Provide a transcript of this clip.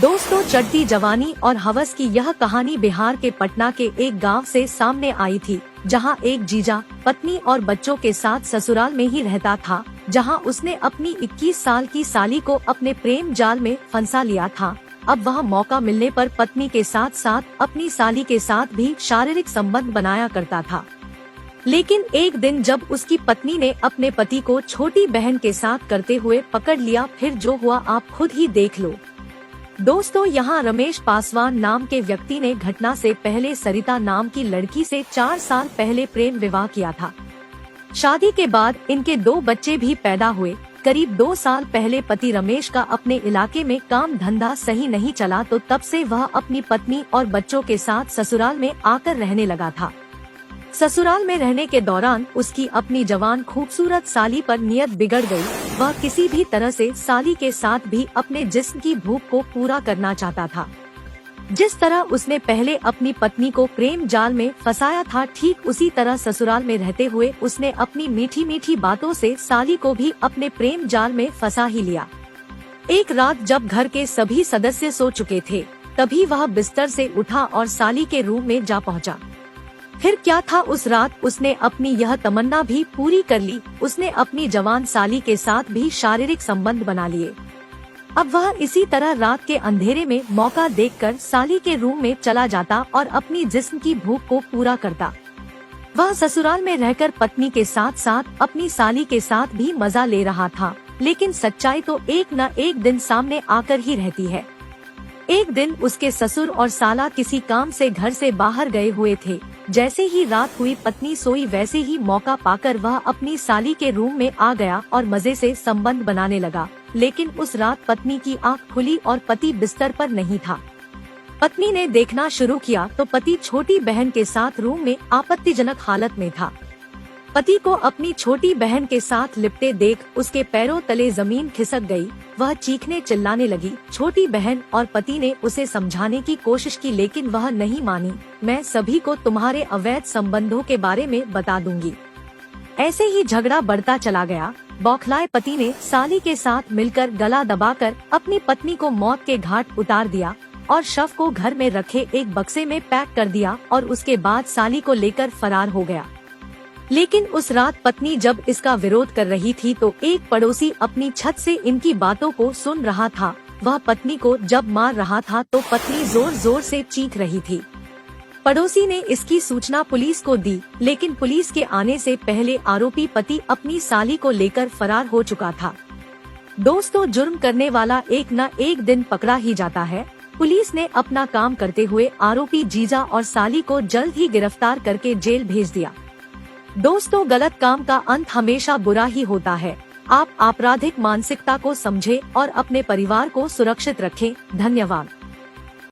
दोस्तों, चढ़ती जवानी और हवस की यह कहानी बिहार के पटना के एक गांव से सामने आई थी, जहां एक जीजा पत्नी और बच्चों के साथ ससुराल में ही रहता था, जहां उसने अपनी 21 साल की साली को अपने प्रेम जाल में फंसा लिया था। अब वह मौका मिलने पर पत्नी के साथ साथ अपनी साली के साथ भी शारीरिक संबंध बनाया करता था। लेकिन एक दिन जब उसकी पत्नी ने अपने पति को छोटी बहन के साथ करते हुए पकड़ लिया, फिर जो हुआ आप खुद ही देख लो। दोस्तों, यहाँ रमेश पासवान नाम के व्यक्ति ने घटना से पहले सरिता नाम की लड़की से 4 साल पहले प्रेम विवाह किया था। शादी के बाद इनके 2 बच्चे भी पैदा हुए। करीब 2 साल पहले पति रमेश का अपने इलाके में काम धंधा सही नहीं चला, तो तब से वह अपनी पत्नी और बच्चों के साथ ससुराल में आकर रहने लगा था। ससुराल में रहने के दौरान उसकी अपनी जवान खूबसूरत साली पर नियत बिगड़ गई। वह किसी भी तरह से साली के साथ भी अपने जिस्म की भूख को पूरा करना चाहता था। जिस तरह उसने पहले अपनी पत्नी को प्रेम जाल में फंसाया था, ठीक उसी तरह ससुराल में रहते हुए उसने अपनी मीठी मीठी बातों से साली को भी अपने प्रेम जाल में फंसा ही लिया। एक रात जब घर के सभी सदस्य सो चुके थे, तभी वह बिस्तर से उठा और साली के रूम में जा पहुंचा। फिर क्या था, उस रात उसने अपनी यह तमन्ना भी पूरी कर ली। उसने अपनी जवान साली के साथ भी शारीरिक संबंध बना लिए। अब वह इसी तरह रात के अंधेरे में मौका देखकर साली के रूम में चला जाता और अपनी जिस्म की भूख को पूरा करता। वह ससुराल में रहकर पत्नी के साथ साथ अपनी साली के साथ भी मजा ले रहा था, लेकिन सच्चाई तो एक न एक दिन सामने आकर ही रहती है। एक दिन उसके ससुर और साला किसी काम से घर से बाहर गए हुए थे। जैसे ही रात हुई, पत्नी सोई, वैसे ही मौका पाकर वह अपनी साली के रूम में आ गया और मजे से संबंध बनाने लगा। लेकिन उस रात पत्नी की आंख खुली और पति बिस्तर पर नहीं था। पत्नी ने देखना शुरू किया तो पति छोटी बहन के साथ रूम में आपत्तिजनक हालत में था। पति को अपनी छोटी बहन के साथ लिपटे देख उसके पैरों तले जमीन खिसक गई। वह चीखने चिल्लाने लगी। छोटी बहन और पति ने उसे समझाने की कोशिश की, लेकिन वह नहीं मानी। मैं सभी को तुम्हारे अवैध संबंधों के बारे में बता दूंगी। ऐसे ही झगड़ा बढ़ता चला गया। बौखलाए पति ने साली के साथ मिलकर गला दबाकर अपनी पत्नी को मौत के घाट उतार दिया और शव को घर में रखे एक बक्से में पैक कर दिया और उसके बाद साली को लेकर फरार हो गया। लेकिन उस रात पत्नी जब इसका विरोध कर रही थी तो एक पड़ोसी अपनी छत से इनकी बातों को सुन रहा था। वह पत्नी को जब मार रहा था तो पत्नी जोर जोर से चीख रही थी। पड़ोसी ने इसकी सूचना पुलिस को दी, लेकिन पुलिस के आने से पहले आरोपी पति अपनी साली को लेकर फरार हो चुका था। दोस्तों, जुर्म करने वाला एक न एक दिन पकड़ा ही जाता है। पुलिस ने अपना काम करते हुए आरोपी जीजा और साली को जल्द ही गिरफ्तार करके जेल भेज दिया। दोस्तों, गलत काम का अंत हमेशा बुरा ही होता है। आप आपराधिक मानसिकता को समझें और अपने परिवार को सुरक्षित रखें। धन्यवाद।